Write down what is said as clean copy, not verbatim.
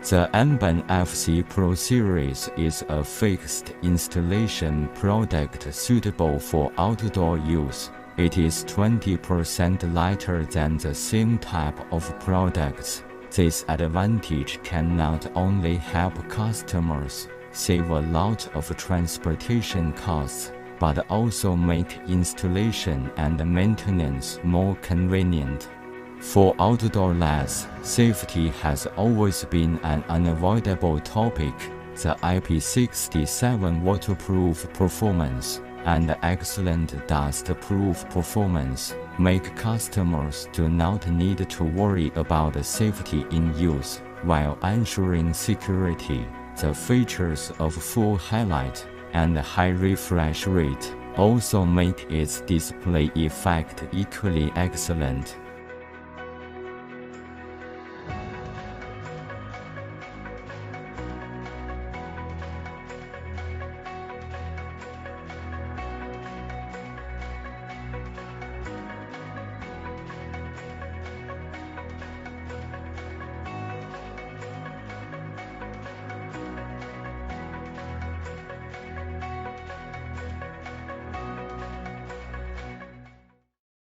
The Enbon FC-Pro Series is a fixed installation product suitable for outdoor use. It is 20% lighter than the same type of products. This advantage can not only help customers save a lot of transportation costs, but also make installation and maintenance more convenient. For outdoor LEDs, safety has always been an unavoidable topic. The IP67 waterproof performance and excellent dust-proof performance make customers do not need to worry about safety in use, while ensuring security. The features of full highlight and high refresh rate also make its display effect equally excellent.